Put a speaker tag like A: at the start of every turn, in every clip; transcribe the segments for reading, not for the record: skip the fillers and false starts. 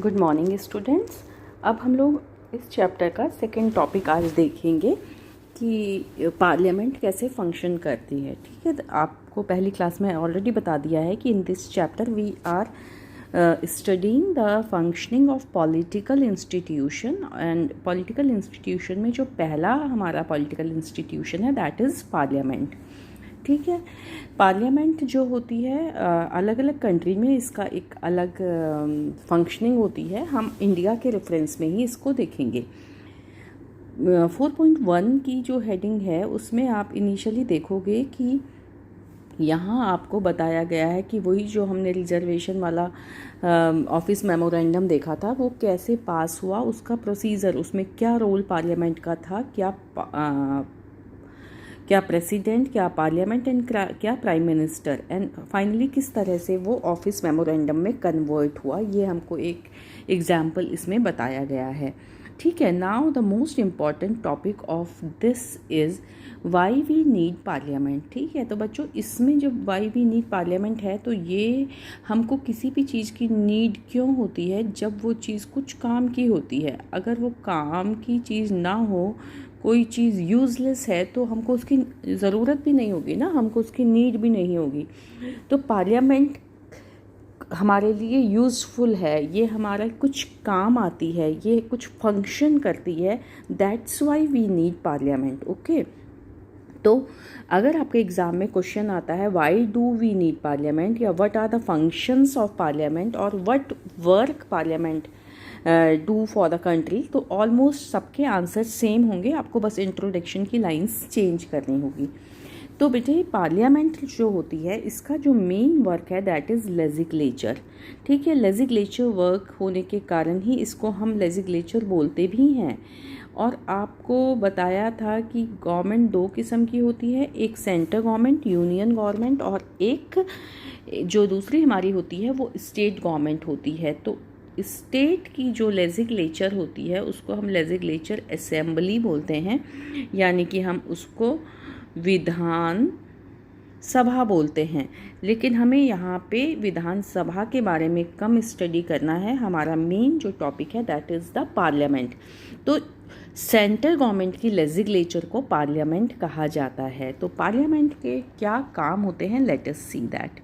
A: Good morning students. अब हम लोग इस चैप्टर का सेकंड टॉपिक आज देखेंगे कि पार्लियामेंट कैसे फंक्शन करती है। ठीक है, तो आपको पहली क्लास में ऑलरेडी बता दिया है कि in this chapter we are studying the functioning of political institution. And political institution में जो पहला हमारा पॉलिटिकल इंस्टीट्यूशन है दैट इज़ पार्लियामेंट। ठीक है, पार्लियामेंट जो होती है अलग अलग कंट्री में इसका एक अलग फंक्शनिंग होती है। हम इंडिया के रेफरेंस में ही इसको देखेंगे। 4.1 की जो हेडिंग है उसमें आप इनिशियली देखोगे कि यहाँ आपको बताया गया है कि वही जो हमने रिजर्वेशन वाला ऑफिस मेमोरेंडम देखा था वो कैसे पास हुआ, उसका प्रोसीजर, उसमें क्या रोल पार्लियामेंट का था, क्या प्रेसिडेंट, क्या पार्लियामेंट एंड क्या प्राइम मिनिस्टर, एंड फाइनली किस तरह से वो ऑफिस मेमोरेंडम में कन्वर्ट हुआ, ये हमको एक एग्जाम्पल इसमें बताया गया है। ठीक है, now the most important topic of this is why we need parliament. ठीक है, तो बच्चों इसमें जो वाई वी नीड पार्लियामेंट है तो ये हमको किसी भी चीज़ की नीड क्यों होती है, जब वो चीज़ कुछ काम की होती है। अगर वो काम की चीज़ ना हो, कोई चीज़ यूज़लेस है, तो हमको उसकी ज़रूरत भी नहीं होगी ना, हमको उसकी नीड भी नहीं होगी। तो पार्लियामेंट हमारे लिए यूज़फुल है, ये हमारा कुछ काम आती है, ये कुछ फंक्शन करती है, that's why we need parliament. Okay, तो अगर आपके एग्ज़ाम में क्वेश्चन आता है why do we need parliament या what are the functions of parliament और what work parliament do for the country, तो ऑलमोस्ट सबके आंसर सेम होंगे, आपको बस इंट्रोडक्शन की लाइंस चेंज करनी होगी। तो बेटे पार्लियामेंट जो होती है इसका जो मेन वर्क है दैट इज़ लेजिस्लेचर। ठीक है, लेजिस्लेचर वर्क होने के कारण ही इसको हम लेजिस्लेचर बोलते भी हैं। और आपको बताया था कि गवर्नमेंट दो किस्म की होती है, एक सेंट्रल गवर्नमेंट यूनियन गवर्नमेंट और एक जो दूसरी हमारी होती है वो स्टेट गवर्नमेंट होती है। तो स्टेट की जो लेजिस्लेचर होती है उसको हम लेजिस्लेचर असेंबली बोलते हैं, यानी कि हम उसको विधान सभा बोलते हैं। लेकिन हमें यहाँ पे विधान सभा के बारे में कम स्टडी करना है, हमारा मेन जो टॉपिक है दैट इज़ द पार्लियामेंट। तो सेंट्रल गवर्नमेंट की लेजिस्लेचर को पार्लियामेंट कहा जाता है। तो पार्लियामेंट के क्या काम होते हैं, लेट अस सी दैट।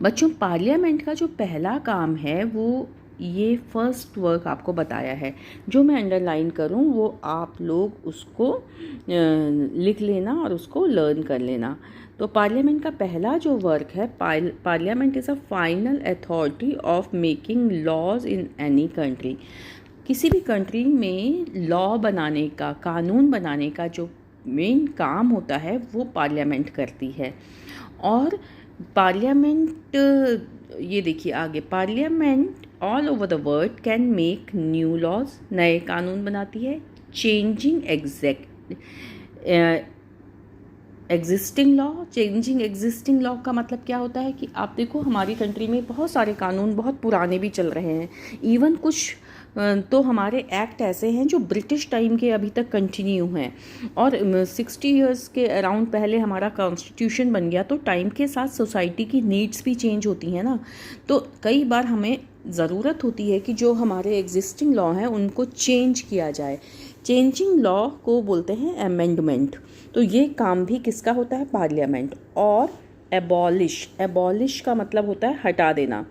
A: बच्चों पार्लियामेंट का जो पहला काम है वो ये फर्स्ट वर्क आपको बताया है, जो मैं अंडरलाइन करूँ वो आप लोग उसको लिख लेना और उसको लर्न कर लेना। तो पार्लियामेंट का पहला जो वर्क है, parliament is a final authority of making laws in any country. किसी भी कंट्री में लॉ बनाने का, कानून बनाने का जो मेन काम होता है वो पार्लियामेंट करती है। और पार्लियामेंट, ये देखिए आगे, parliament all over the world can make new laws, नए कानून बनाती है, changing existing law. Changing existing law का मतलब क्या होता है कि आप देखो हमारी कंट्री में बहुत सारे कानून बहुत पुराने भी चल रहे हैं, इवन कुछ तो हमारे एक्ट ऐसे हैं जो ब्रिटिश टाइम के अभी तक कंटिन्यू हैं। और 60 इयर्स के अराउंड पहले हमारा कॉन्स्टिट्यूशन बन गया, तो टाइम के साथ सोसाइटी की नीड्स भी चेंज होती हैं ना, तो कई बार हमें ज़रूरत होती है कि जो हमारे एग्जिस्टिंग लॉ हैं उनको चेंज किया जाए। चेंजिंग लॉ को बोलते हैं अमेंडमेंट। तो ये काम भी किसका होता है, पार्लियामेंट। और एबॉलिश का मतलब होता है हटा देना।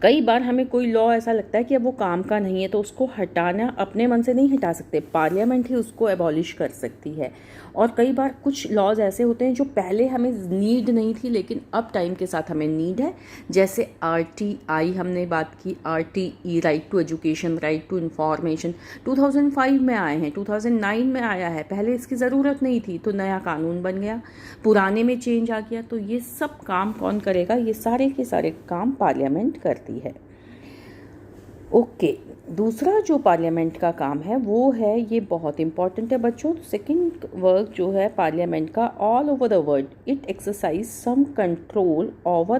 A: कई बार हमें कोई लॉ ऐसा लगता है कि अब वो काम का नहीं है, तो उसको हटाना अपने मन से नहीं हटा सकते, पार्लियामेंट ही उसको एबॉलिश कर सकती है। और कई बार कुछ लॉज ऐसे होते हैं जो पहले हमें नीड नहीं थी लेकिन अब टाइम के साथ हमें नीड है, जैसे RTI हमने बात की, RTE right to education, right to information 2005 में आए हैं, 2009 में आया है, पहले इसकी ज़रूरत नहीं थी तो नया कानून बन गया, पुराने में चेंज आ गया। तो ये सब काम कौन करेगा, ये सारे के सारे काम पार्लियामेंट करती है। ओके, दूसरा जो पार्लियामेंट का काम है वो है, ये बहुत इंपॉर्टेंट है बच्चों, सेकंड वर्क जो है पार्लियामेंट का, all over the world it exercise some control over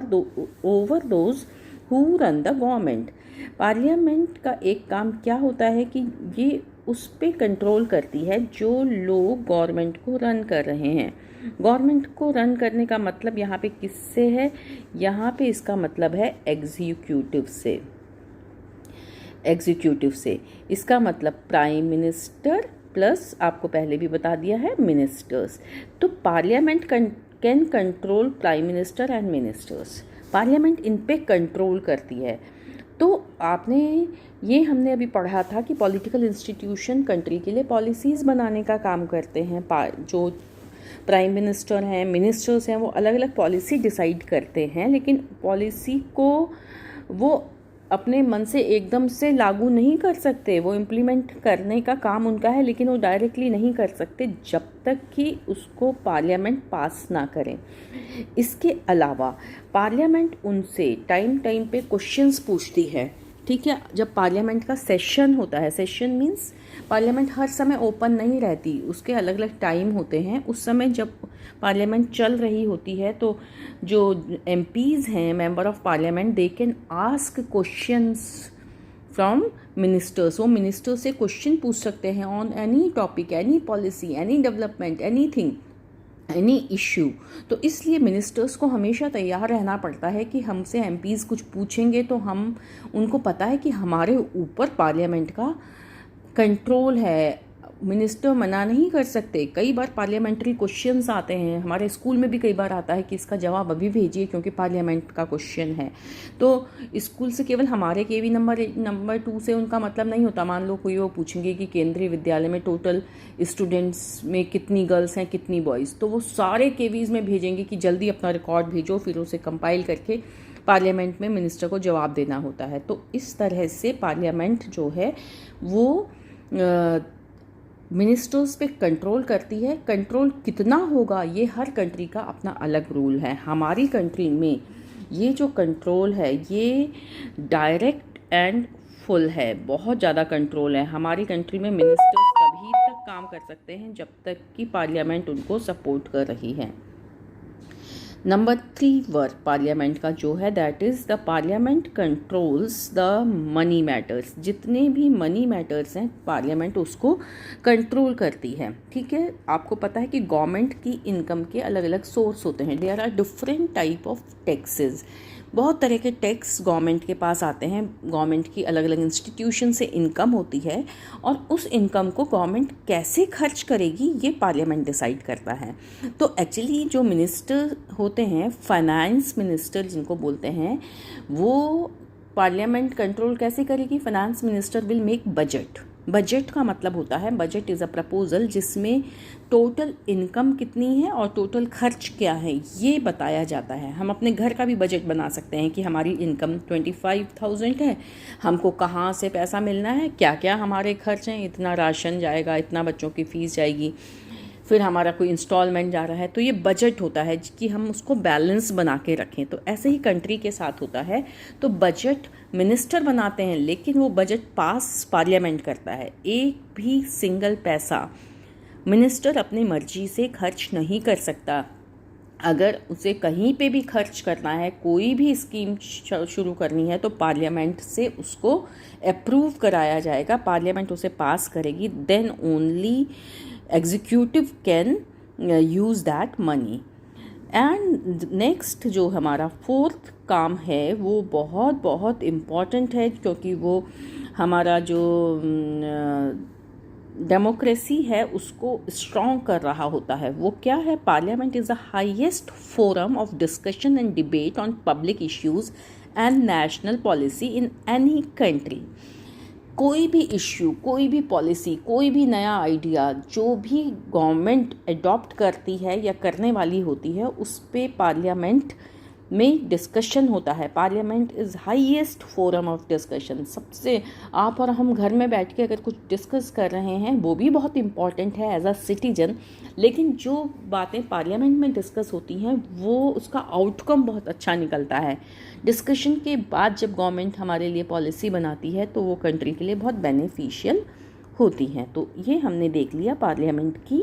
A: those who run the government. Parliament का एक काम क्या होता है कि ये उस पे कंट्रोल करती है जो लोग गवर्नमेंट को रन कर रहे हैं। गवर्नमेंट को रन करने का मतलब यहाँ पे किससे है, यहाँ पे इसका मतलब है एग्जीक्यूटिव से। एग्जीक्यूटिव से इसका मतलब प्राइम मिनिस्टर प्लस आपको पहले भी बता दिया है मिनिस्टर्स। तो parliament can control prime minister and ministers. Parliament in पे कंट्रोल करती है। तो आपने ये हमने अभी पढ़ा था कि पॉलिटिकल इंस्टीट्यूशन कंट्री के लिए पॉलिसीज़ बनाने का काम करते हैं। जो प्राइम मिनिस्टर हैं, मिनिस्टर्स हैं, वो अलग अलग पॉलिसी डिसाइड करते हैं, लेकिन पॉलिसी को वो अपने मन से एकदम से लागू नहीं कर सकते। वो इम्प्लीमेंट करने का काम उनका है, लेकिन वो डायरेक्टली नहीं कर सकते जब तक कि उसको पार्लियामेंट पास ना करें। इसके अलावा पार्लियामेंट उनसे टाइम टाइम पे क्वेश्चंस पूछती है, ठीक है। जब पार्लियामेंट का सेशन होता है, सेशन मीन्स पार्लियामेंट हर समय ओपन नहीं रहती, उसके अलग अलग टाइम होते हैं। उस समय जब पार्लियामेंट चल रही होती है तो जो एमपीज़ हैं, member of parliament, they can ask questions from ministers. वो मिनिस्टर से क्वेश्चन पूछ सकते हैं on any topic, any policy, any development, anything, any issue. तो इसलिए मिनिस्टर्स को हमेशा तैयार रहना पड़ता है कि हमसे एमपीज़ कुछ पूछेंगे तो हम उनको पता है कि हमारे ऊपर पार्लियामेंट का कंट्रोल है, मिनिस्टर मना नहीं कर सकते। कई बार पार्लियामेंट्री क्वेश्चंस आते हैं, हमारे स्कूल में भी कई बार आता है कि इसका जवाब अभी भेजिए क्योंकि पार्लियामेंट का क्वेश्चन है। तो स्कूल से केवल हमारे केवी नंबर 2 से उनका मतलब नहीं होता। मान लो कोई वो पूछेंगे कि केंद्रीय विद्यालय में टोटल स्टूडेंट्स में कितनी गर्ल्स हैं, कितनी बॉयज़, तो वो सारे केवीज़ में भेजेंगे कि जल्दी अपना रिकॉर्ड भेजो, फिर उसे कंपाइल करके पार्लियामेंट में मिनिस्टर को जवाब देना होता है। तो इस तरह से पार्लियामेंट जो है वो मिनिस्टर्स पे कंट्रोल करती है। कंट्रोल कितना होगा ये हर कंट्री का अपना अलग रूल है। हमारी कंट्री में ये जो कंट्रोल है ये डायरेक्ट एंड फुल है, बहुत ज़्यादा कंट्रोल है। हमारी कंट्री में मिनिस्टर्स तभी तक काम कर सकते हैं जब तक कि पार्लियामेंट उनको सपोर्ट कर रही है। नंबर 3 वर्क पार्लियामेंट का जो है that is the parliament controls the money matters. जितने भी मनी मैटर्स हैं पार्लियामेंट उसको कंट्रोल करती है, ठीक है। आपको पता है कि गवर्नमेंट की इनकम के अलग अलग सोर्स होते हैं। There are different type of taxes. बहुत तरह के टैक्स गवर्नमेंट के पास आते हैं। गवर्नमेंट की अलग अलग इंस्टीट्यूशन से इनकम होती है और उस इनकम को गवर्नमेंट कैसे खर्च करेगी ये पार्लियामेंट डिसाइड करता है। तो एक्चुअली जो मिनिस्टर होते हैं, फाइनेंस मिनिस्टर जिनको बोलते हैं, वो पार्लियामेंट कंट्रोल कैसे करेगी। Finance minister will make budget. Budget का मतलब होता है, बजट इज़ अ प्रपोजल जिसमें टोटल इनकम कितनी है और टोटल खर्च क्या है ये बताया जाता है। हम अपने घर का भी बजट बना सकते हैं कि हमारी इनकम 25,000 है, हमको कहाँ से पैसा मिलना है, क्या क्या हमारे खर्च हैं, इतना राशन जाएगा, इतना बच्चों की फ़ीस जाएगी, फिर हमारा कोई इंस्टॉलमेंट जा रहा है। तो ये बजट होता है कि हम उसको बैलेंस बना के रखें। तो ऐसे ही कंट्री के साथ होता है। तो बजट मिनिस्टर बनाते हैं, लेकिन वो बजट पास पार्लियामेंट करता है। एक भी सिंगल पैसा मिनिस्टर अपनी मर्जी से खर्च नहीं कर सकता। अगर उसे कहीं पे भी खर्च करना है, कोई भी स्कीम शुरू करनी है, तो पार्लियामेंट से उसको अप्रूव कराया जाएगा, पार्लियामेंट उसे पास करेगी, then only executive can use that money. And next जो हमारा 4th काम है वो बहुत बहुत इम्पॉर्टेंट है, क्योंकि वो हमारा जो डेमोक्रेसी है उसको स्ट्रॉन्ग कर रहा होता है। वो क्या है, parliament is the highest forum of discussion and debate on public issues and national policy in any country. कोई भी इश्यू, कोई भी पॉलिसी, कोई भी नया आइडिया जो भी गवर्नमेंट अडॉप्ट करती है या करने वाली होती है, उस पे पार्लियामेंट में डिस्कशन होता है। Parliament is highest forum of discussion. सबसे आप और हम घर में बैठ के अगर कुछ डिस्कस कर रहे हैं वो भी बहुत इम्पॉर्टेंट है एज अ सिटीजन, लेकिन जो बातें पार्लियामेंट में डिस्कस होती हैं वो उसका आउटकम बहुत अच्छा निकलता है। डिस्कशन के बाद जब गवर्नमेंट हमारे लिए पॉलिसी बनाती है तो वो कंट्री के लिए बहुत बेनिफिशियल होती हैं। तो ये हमने देख लिया पार्लियामेंट की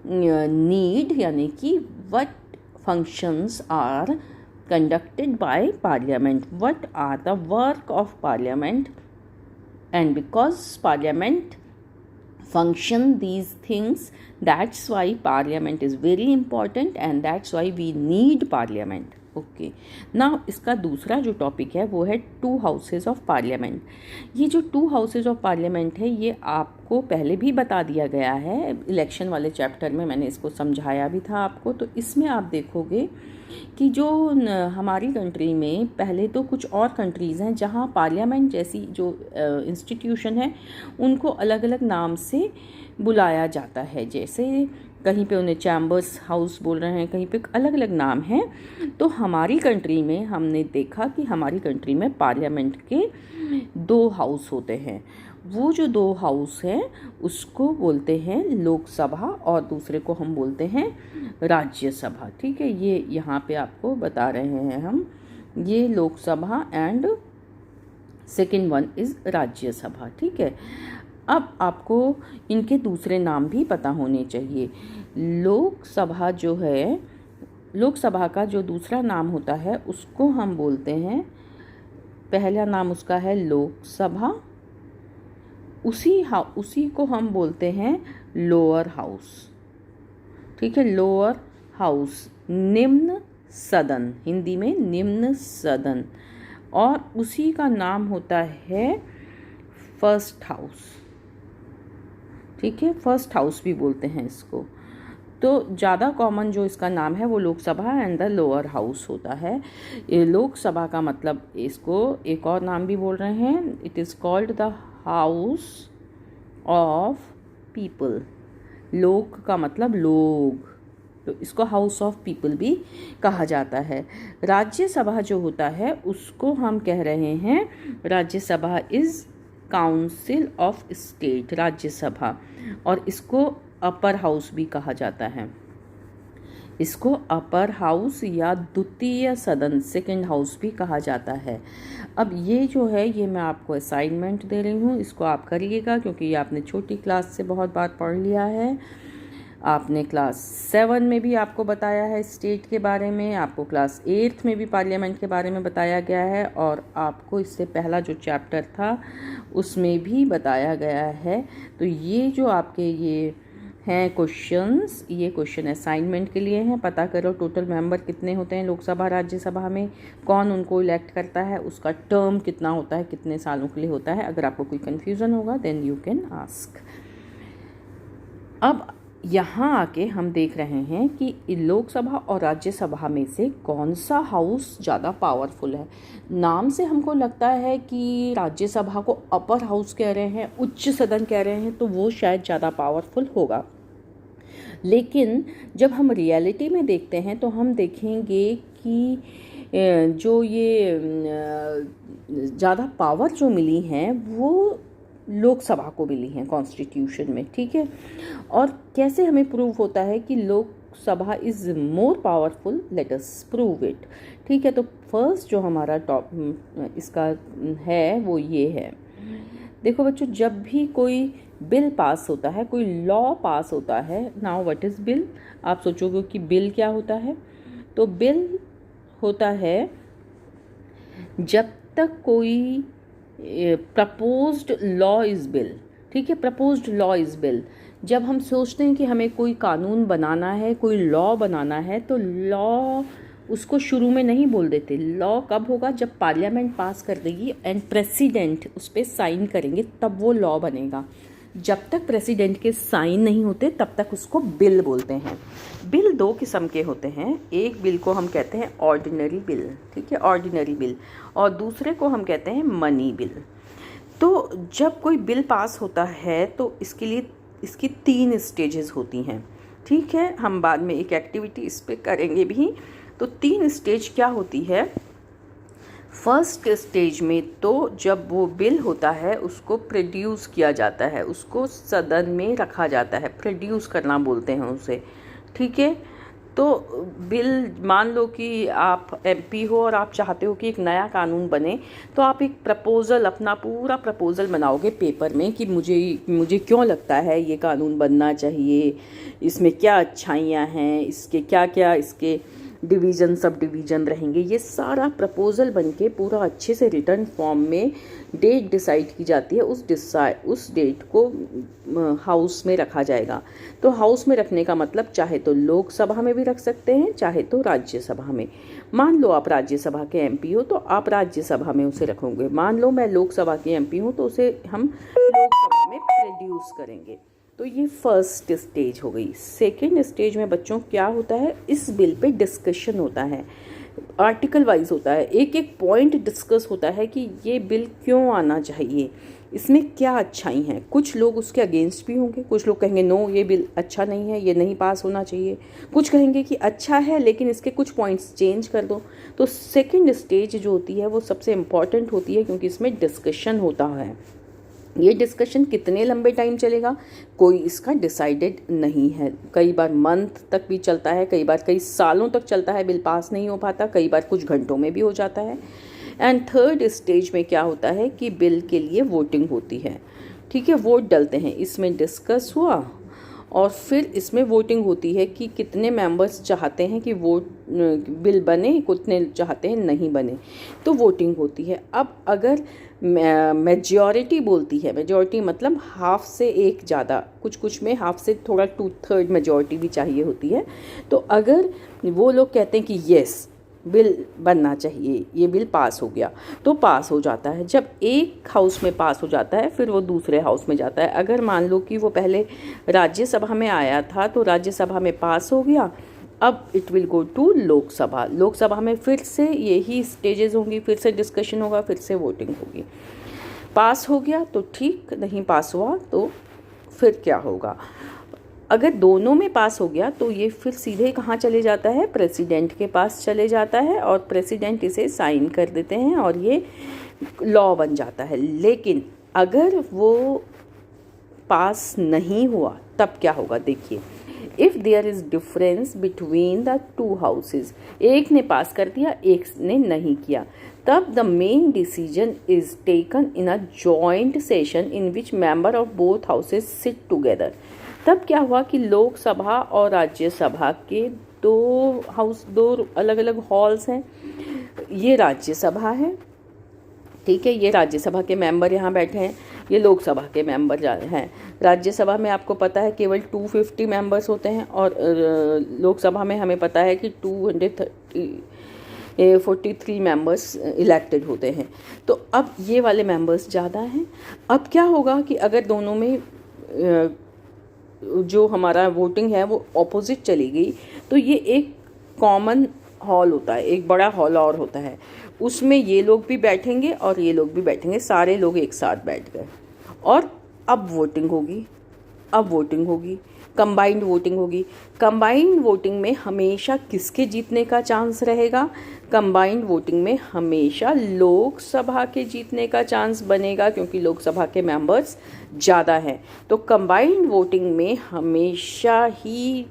A: नीड, यानी कि what functions are conducted by parliament, what are the work of parliament, and because parliament function these things. That's why parliament is very important and that's why we need parliament. Okay now इसका दूसरा जो topic है वो है to houses of parliament. ये जो to houses of parliament है ये आपको पहले भी बता दिया गया है, इलेक्शन वाले चैप्टर में मैंने इसको समझाया भी था आपको। तो इसमें आप देखोगे कि जो हमारी कंट्री में पहले तो कुछ और कंट्रीज़ हैं जहाँ पार्लियामेंट जैसी जो इंस्टीट्यूशन है उनको अलग अलग नाम से बुलाया जाता है, जैसे कहीं पे उन्हें चैम्बर्स हाउस बोल रहे हैं, कहीं पे अलग अलग नाम हैं। तो हमारी कंट्री में हमने देखा कि हमारी कंट्री में पार्लियामेंट के दो हाउस होते हैं। वो जो दो हाउस हैं उसको बोलते हैं लोकसभा और दूसरे को हम बोलते हैं राज्यसभा। ठीक है, ये यहाँ पे आपको बता रहे हैं हम, ये Lok Sabha and second one is Rajya Sabha. ठीक है, अब आपको इनके दूसरे नाम भी पता होने चाहिए। लोकसभा जो है, लोकसभा का जो दूसरा नाम होता है उसको हम बोलते हैं, पहला नाम उसका है लोकसभा, उसी को हम बोलते हैं लोअर हाउस। ठीक है, लोअर हाउस, निम्न सदन, हिंदी में निम्न सदन, और उसी का नाम होता है फर्स्ट हाउस। ठीक है, फर्स्ट हाउस भी बोलते हैं इसको। तो ज़्यादा कॉमन जो इसका नाम है वो Lok Sabha and the lower house होता है। ये लोकसभा का मतलब, इसको एक और नाम भी बोल रहे हैं, it is called the house of people. लोक का मतलब लोग, तो इसको हाउस ऑफ पीपल भी कहा जाता है। राज्यसभा जो होता है उसको हम कह रहे हैं, Rajya Sabha is council of state, Rajya Sabha, और इसको अपर हाउस भी कहा जाता है। इसको अपर हाउस या द्वितीय सदन, सेकंड हाउस भी कहा जाता है। अब ये जो है ये मैं आपको असाइनमेंट दे रही हूँ, इसको आप करिएगा क्योंकि ये आपने छोटी क्लास से बहुत बार पढ़ लिया है। आपने क्लास 7 में भी आपको बताया है स्टेट के बारे में, आपको क्लास 8 में भी पार्लियामेंट के बारे में बताया गया है, और आपको इससे पहला जो चैप्टर था उसमें भी बताया गया है। तो ये जो आपके ये हैं क्वेश्चंस, ये क्वेश्चन असाइनमेंट के लिए हैं। पता करो टोटल मेंबर कितने होते हैं लोकसभा राज्यसभा में, कौन उनको इलेक्ट करता है, उसका टर्म कितना होता है, कितने सालों के लिए होता है। अगर आपको कोई कन्फ्यूज़न होगा देन यू कैन आस्क। अब यहाँ आके हम देख रहे हैं कि लोकसभा और राज्यसभा में से कौन सा हाउस ज़्यादा पावरफुल है। नाम से हमको लगता है कि राज्यसभा को अपर हाउस कह रहे हैं, उच्च सदन कह रहे हैं, तो वो शायद ज़्यादा पावरफुल होगा। लेकिन जब हम रियलिटी में देखते हैं तो हम देखेंगे कि जो ये ज़्यादा पावर जो मिली हैं वो लोकसभा को मिली हैं कॉन्स्टिट्यूशन में। ठीक है, और कैसे हमें प्रूव होता है कि Lok Sabha is more powerful, let us prove it. ठीक है, तो फर्स्ट जो हमारा इसका है वो ये है। देखो बच्चों, जब भी कोई बिल पास होता है, कोई लॉ पास होता है, नाउ व्हाट इज़ बिल, आप सोचोगे कि बिल क्या होता है। तो बिल होता है जब तक कोई प्रपोज्ड लॉ इज़ बिल। ठीक है, प्रपोज्ड लॉ इज़ बिल। जब हम सोचते हैं कि हमें कोई कानून बनाना है, कोई लॉ बनाना है, तो लॉ उसको शुरू में नहीं बोल देते। लॉ कब होगा, जब पार्लियामेंट पास कर देगी एंड प्रेसिडेंट उस पर साइन करेंगे तब वो लॉ बनेगा। जब तक प्रेसिडेंट के साइन नहीं होते तब तक उसको बिल बोलते हैं। बिल दो किस्म के होते हैं, एक बिल को हम कहते हैं ऑर्डिनरी बिल, ठीक है, ऑर्डिनरी बिल, और दूसरे को हम कहते हैं मनी बिल। तो जब कोई बिल पास होता है तो इसके लिए इसकी 3 स्टेजेस होती हैं। ठीक है, हम बाद में एक एक्टिविटी इस पर करेंगे भी। तो 3 स्टेज क्या होती है। फर्स्ट स्टेज में तो जब वो बिल होता है उसको प्रोड्यूस किया जाता है, उसको सदन में रखा जाता है, प्रोड्यूस करना बोलते हैं उसे। ठीक है, तो बिल, मान लो कि आप एमपी हो और आप चाहते हो कि एक नया कानून बने, तो आप एक प्रपोज़ल, अपना पूरा प्रपोज़ल बनाओगे पेपर में कि मुझे क्यों लगता है ये कानून बनना चाहिए, इसमें क्या अच्छाइयाँ हैं, इसके क्या क्या इसके डिवीज़न सब डिवीज़न रहेंगे, ये सारा प्रपोज़ल बनके पूरा अच्छे से रिटर्न फॉर्म में डेट डिसाइड की जाती है। उस डेट को हाउस में रखा जाएगा। तो हाउस में रखने का मतलब चाहे तो लोकसभा में भी रख सकते हैं, चाहे तो राज्यसभा में। मान लो आप राज्यसभा के एमपी हो तो आप राज्यसभा में उसे रखोगे। मान लो मैं लोकसभा की एमपी हूँ तो उसे हम लोकसभा में प्रोड्यूस करेंगे। तो ये फर्स्ट स्टेज हो गई। सेकेंड स्टेज में बच्चों क्या होता है, इस बिल पे डिस्कशन होता है, आर्टिकल वाइज होता है, एक एक पॉइंट डिस्कस होता है कि ये बिल क्यों आना चाहिए, इसमें क्या अच्छाई हैं। कुछ लोग उसके अगेंस्ट भी होंगे, कुछ लोग कहेंगे नो ये बिल अच्छा नहीं है, ये नहीं पास होना चाहिए, कुछ कहेंगे कि अच्छा है लेकिन इसके कुछ पॉइंट्स चेंज कर दो। तो सेकेंड स्टेज जो होती है वो सबसे इम्पॉर्टेंट होती है क्योंकि इसमें डिस्कशन होता है। ये डिस्कशन कितने लंबे टाइम चलेगा कोई इसका डिसाइडेड नहीं है। कई बार मंथ तक भी चलता है, कई बार कई सालों तक चलता है, बिल पास नहीं हो पाता, कई बार कुछ घंटों में भी हो जाता है। एंड थर्ड स्टेज में क्या होता है कि बिल के लिए वोटिंग होती है। ठीक है, वोट डलते हैं, इसमें डिस्कस हुआ और फिर इसमें वोटिंग होती है कि कितने मेंबर्स चाहते हैं कि बिल बने, कितने चाहते हैं नहीं बने, तो वोटिंग होती है। अब अगर मेजॉरिटी बोलती है, मेजॉरिटी मतलब हाफ से एक ज़्यादा, कुछ में हाफ से थोड़ा 2/3 मेजॉरिटी भी चाहिए होती है। तो अगर वो लोग कहते हैं कि येस बिल बनना चाहिए, ये बिल पास हो गया, तो पास हो जाता है। जब एक हाउस में पास हो जाता है फिर वो दूसरे हाउस में जाता है। अगर मान लो कि वो पहले राज्यसभा में आया था तो राज्यसभा में पास हो गया, अब it will go to Lok Sabha. Lok Sabha में फिर से यही स्टेजेस होंगी, फिर से डिस्कशन होगा, फिर से वोटिंग होगी। पास हो गया तो ठीक, नहीं पास हुआ तो फिर क्या होगा। अगर दोनों में पास हो गया तो ये फिर सीधे कहाँ चले जाता है, प्रेसिडेंट के पास चले जाता है और प्रेसिडेंट इसे साइन कर देते हैं और ये लॉ बन जाता है। लेकिन अगर वो पास नहीं हुआ तब क्या होगा, देखिए, if there is difference between the two houses, एक ने पास कर दिया एक ने नहीं किया, तब the main decision is taken in a joint session in which member of both houses sit together. तब क्या हुआ कि लोकसभा और राज्यसभा के दो अलग अलग हॉल्स हैं। ये राज्यसभा है, ठीक है, ये राज्यसभा के मेंबर यहाँ बैठे हैं, ये लोकसभा के मेंबर हैं। राज्यसभा में आपको पता है केवल 250 मेंबर्स होते हैं और लोकसभा में हमें पता है कि 243 मेंबर्स इलेक्टेड होते हैं। तो अब ये वाले मेंबर्स ज़्यादा हैं। अब क्या होगा कि अगर दोनों में जो हमारा वोटिंग है वो ऑपोजिट चली गई तो ये एक कॉमन हॉल होता है, एक बड़ा हॉल और होता है, उसमें ये लोग भी बैठेंगे और ये लोग भी बैठेंगे, सारे लोग एक साथ बैठ गए और अब वोटिंग होगी, कंबाइंड वोटिंग होगी। कंबाइंड वोटिंग में हमेशा किसके जीतने का चांस रहेगा, कंबाइंड वोटिंग में हमेशा लोकसभा के जीतने का चांस बनेगा क्योंकि लोकसभा के मेंबर्स ज़्यादा हैं। तो कंबाइंड वोटिंग में हमेशा ही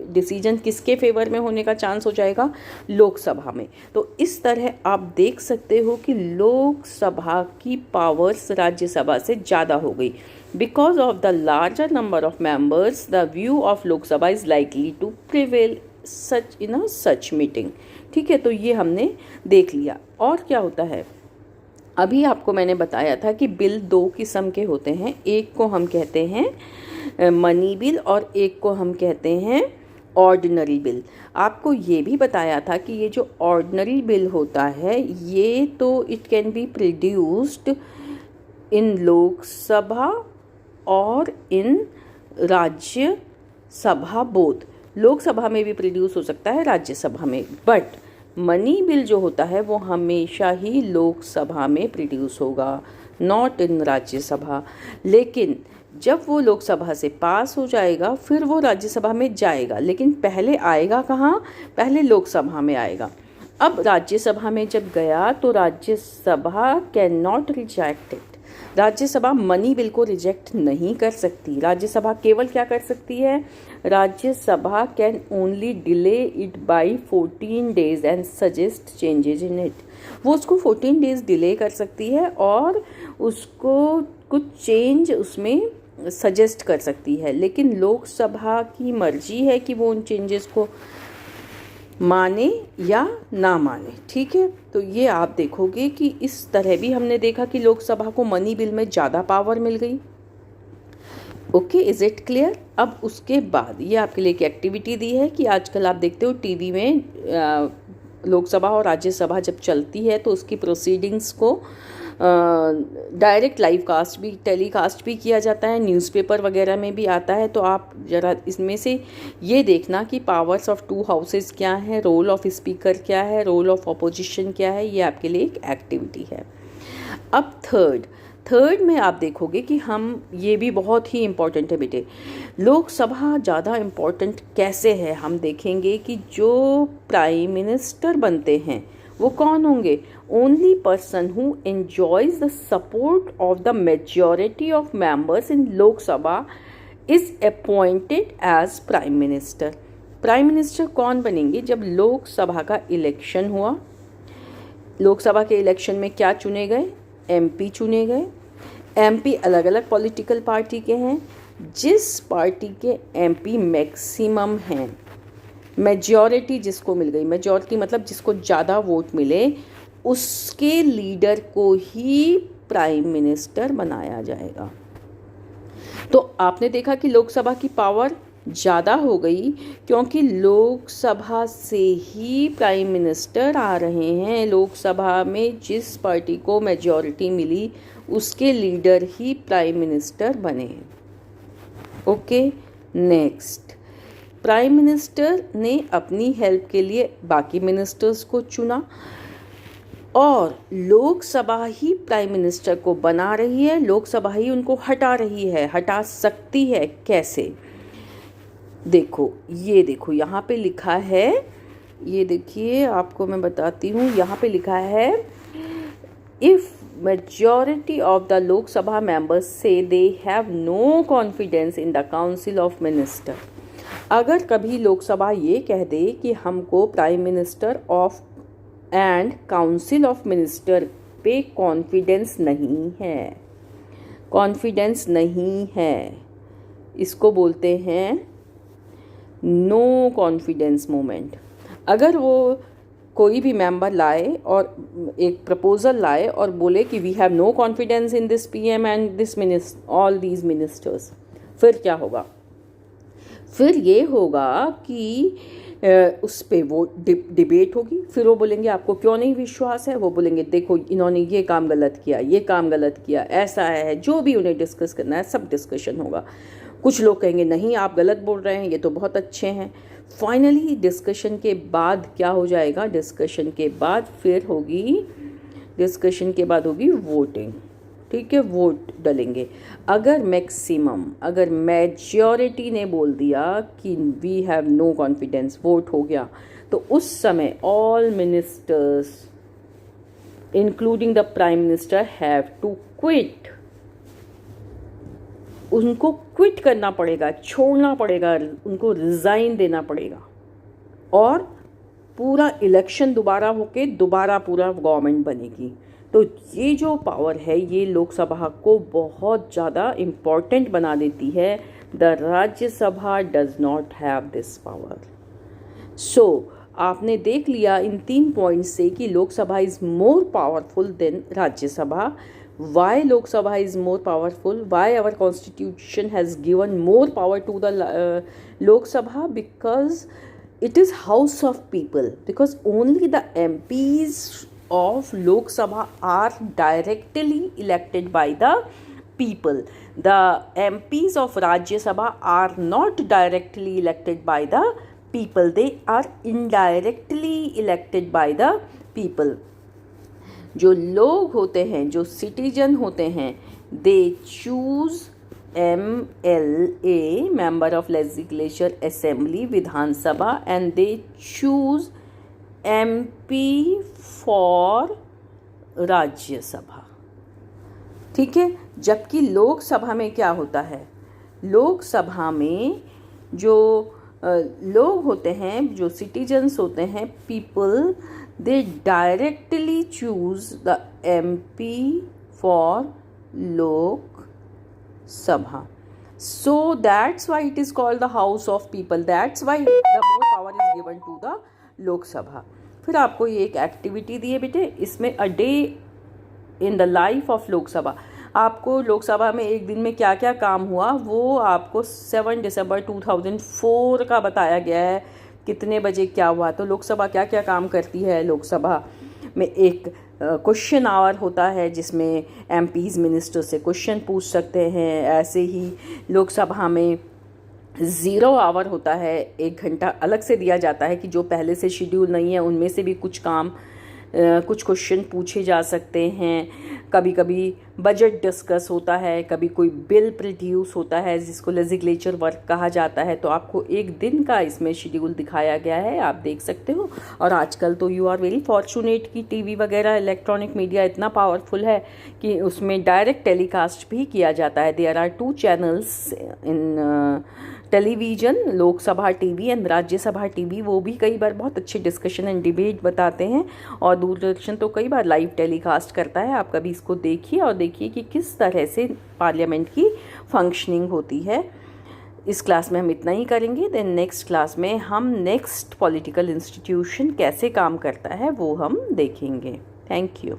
A: डिसीजन किसके फेवर में होने का चांस हो जाएगा, लोकसभा में। तो इस तरह आप देख सकते हो कि लोकसभा की पावर्स राज्यसभा से ज़्यादा हो गई। Because of the larger number of members the view of Lok Sabha is likely to prevail such in a such meeting. ठीक है, तो ये हमने देख लिया। और क्या होता है, अभी आपको मैंने बताया था कि बिल 2 किस्म के होते हैं, एक को हम कहते हैं मनी बिल और एक को हम कहते हैं ऑर्डिनरी बिल। आपको ये भी बताया था कि ये जो ऑर्डिनरी बिल होता है ये तो it can be produced in Lok Sabha और इन राज्यसभा बोथ। लोकसभा में भी प्रोड्यूस हो सकता है, राज्यसभा में, बट मनी बिल जो होता है वो हमेशा ही लोकसभा में प्रोड्यूस होगा, नॉट इन राज्यसभा। लेकिन जब वो लोकसभा से पास हो जाएगा फिर वो राज्यसभा में जाएगा, लेकिन पहले आएगा कहाँ, पहले लोकसभा में आएगा। अब राज्यसभा में जब गया तो Rajya Sabha can not reject it. Rajya Sabha money bill को रिजेक्ट नहीं कर सकती। राज्यसभा केवल क्या कर सकती है, Rajya Sabha can only delay it by 14 days and suggest changes in it. वो उसको 14 डेज डिले कर सकती है और उसको कुछ चेंज उसमें सजेस्ट कर सकती है, लेकिन लोकसभा की मर्जी है कि वो उन चेंजेस को माने या ना माने, ठीक है। तो ये आप देखोगे कि इस तरह भी हमने देखा कि लोकसभा को मनी बिल में ज़्यादा पावर मिल गई। Okay, is it clear. अब उसके बाद ये आपके लिए एक एक्टिविटी दी है कि आजकल आप देखते हो टीवी में लोकसभा और राज्यसभा जब चलती है तो उसकी प्रोसीडिंग्स को डायरेक्ट लाइव कास्ट भी, टेलीकास्ट भी किया जाता है, न्यूज़पेपर वगैरह में भी आता है। तो आप ज़रा इसमें से ये देखना कि पावर्स ऑफ टू हाउसेस क्या है, रोल ऑफ स्पीकर क्या है, रोल ऑफ अपोजिशन क्या है। ये आपके लिए एक एक्टिविटी है। अब थर्ड में आप देखोगे कि हम, ये भी बहुत ही इम्पॉर्टेंट है बेटे, लोकसभा ज़्यादा इम्पॉर्टेंट कैसे है। हम देखेंगे कि जो प्राइम मिनिस्टर बनते हैं वो कौन होंगे। Only person who enjoys the support of the majority of members in Lok Sabha is appointed as prime minister. Prime minister कौन बनेंगे जब लोकसभा का इलेक्शन हुआ। लोकसभा के इलेक्शन में क्या चुने गए, एमपी चुने गए। एमपी अलग अलग पॉलिटिकल पार्टी के हैं। जिस पार्टी के एमपी मैक्सिमम हैं, मेजॉरिटी जिसको मिल गई, मेजॉरिटी मतलब जिसको ज़्यादा वोट मिले, उसके लीडर को ही प्राइम मिनिस्टर बनाया जाएगा। तो आपने देखा कि लोकसभा की पावर ज़्यादा हो गई क्योंकि लोकसभा से ही प्राइम मिनिस्टर आ रहे हैं। लोकसभा में जिस पार्टी को मेजॉरिटी मिली उसके लीडर ही प्राइम मिनिस्टर बने। ओके, नेक्स्ट, प्राइम मिनिस्टर ने अपनी हेल्प के लिए बाकी मिनिस्टर्स को चुना और लोकसभा ही प्राइम मिनिस्टर को बना रही है, लोकसभा ही उनको हटा रही है। हटा सकती है कैसे, देखो, ये देखो यहाँ पे लिखा है, ये देखिए आपको मैं बताती हूँ। यहाँ पे लिखा है, if majority of the Lok Sabha members say they have no confidence in the Council of Minister। अगर कभी लोकसभा ये कह दे कि हमको prime minister of and council of minister पे कॉन्फिडेंस नहीं है, कॉन्फिडेंस नहीं है, इसको बोलते हैं नो कॉन्फिडेंस मोमेंट। अगर वो कोई भी मेंबर लाए और एक प्रपोजल लाए और बोले कि we have no confidence in this PM and this minister, all these ministers, फिर क्या होगा, फिर ये होगा कि उस पे वो डिबेट होगी। फिर वो बोलेंगे आपको क्यों नहीं विश्वास है, वो बोलेंगे देखो इन्होंने ये काम गलत किया, ये काम गलत किया, ऐसा है, जो भी उन्हें डिस्कस करना है सब डिस्कशन होगा। कुछ लोग कहेंगे नहीं आप गलत बोल रहे हैं, ये तो बहुत अच्छे हैं। फाइनली डिस्कशन के बाद क्या हो जाएगा, डिस्कशन के बाद फिर होगी, डिस्कशन के बाद होगी वोटिंग, ठीक है, वोट डलेंगे। अगर मैक्सिमम, अगर मेजॉरिटी ने बोल दिया कि we have no confidence, vote हो गया, तो उस समय all ministers including the prime minister have to quit. उनको क्विट करना पड़ेगा, छोड़ना पड़ेगा, उनको रिज़ाइन देना पड़ेगा और पूरा इलेक्शन दोबारा होके दोबारा पूरा गवर्नमेंट बनेगी। तो ये जो पावर है ये लोकसभा को बहुत ज़्यादा इम्पॉर्टेंट बना देती है। The Rajya Sabha does not have this power. So आपने देख लिया इन 3 पॉइंट्स से कि Lok Sabha is more powerful than Rajya Sabha. Why Lok Sabha is more powerful? Why our constitution has given more power to the Lok Sabha? Because it is house of people. Because only the MPs of Lok Sabha are directly elected by the people. The MPs of Rajya Sabha are not directly elected by the people. They are indirectly elected by the people. जो लोग होते हैं, जो citizen होते हैं, they choose MLA, member of legislature assembly, Vidhan Sabha, and they choose MP for Rajya Sabha, ठीक है। जबकि लोकसभा में क्या होता है, लोकसभा में जो लोग होते हैं, जो सिटीजन्स होते हैं, people, they directly choose the MP for Lok Sabha. So that's why it is called the House of People. That's why the more power is given to the Lok Sabha. फिर आपको ये एक एक्टिविटी दी है बेटे, इसमें a day in the life of Lok Sabha. आपको लोकसभा में एक दिन में क्या क्या काम हुआ वो आपको 7 दिसंबर 2004 का बताया गया है, कितने बजे क्या हुआ। तो लोकसभा क्या क्या काम करती है, लोकसभा में एक क्वेश्चन आवर होता है जिसमें एमपीज़ मिनिस्टर से क्वेश्चन पूछ सकते हैं। ऐसे ही लोकसभा में 0 आवर होता है, 1 घंटा अलग से दिया जाता है कि जो पहले से शेड्यूल नहीं है उनमें से भी कुछ काम कुछ क्वेश्चन पूछे जा सकते हैं। कभी कभी बजट डिस्कस होता है, कभी कोई बिल प्रोड्यूस होता है जिसको लेजिस्लेचर वर्क कहा जाता है। तो आपको एक दिन का इसमें शेड्यूल दिखाया गया है, आप देख सकते हो। और आजकल तो यू आर वेरी फॉर्चुनेट कि टीवी वगैरह इलेक्ट्रॉनिक मीडिया इतना पावरफुल है कि उसमें डायरेक्ट टेलीकास्ट भी किया जाता है। There are 2 channels in television, Lok Sabha TV and Rajya Sabha TV. वो भी कई बार बहुत अच्छे डिस्कशन एंड डिबेट बताते हैं। और दूरदर्शन तो कई बार लाइव टेलीकास्ट करता है। आप कभी इसको देखिए और देखिए कि किस तरह से पार्लियामेंट की फंक्शनिंग होती है। इस क्लास में हम इतना ही करेंगे। देन नेक्स्ट क्लास में हम नेक्स्ट पॉलिटिकल इंस्टीट्यूशन कैसे काम करता है वो हम देखेंगे। Thank you.